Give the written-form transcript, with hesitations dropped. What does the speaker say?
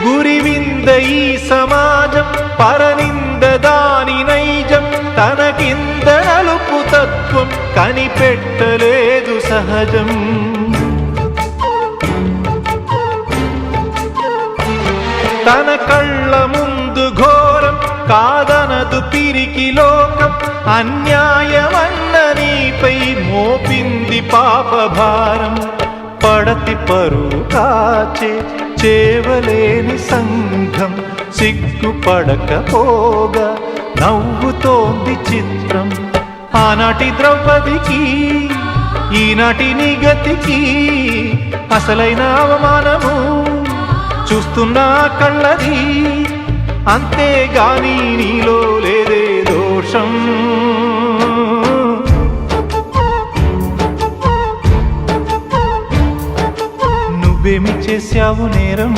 గురివింద ఈ సమాజం పరనింద దాని నైజం తనకింద నలుపు తత్వం కనిపెట్టలేదు సహజం తన కళ్ళ ముందు ఘోరం కాదనదు పిరికి లోకం అన్యాయమన్న నీపై మోపింది పాపభారం పడతి పరువు కాచే చేవలేని సంఘం సిగ్గుపడకపోగా నవ్వుతోంది చిత్రం ఆనాటి ద్రౌపదికి ఈనాటి నిగతికి అసలైన అవమానము చూస్తున్నా కళ్ళది అంతేగాని నీలో లేదే దోషం నువ్వేమి చేశావు నేరం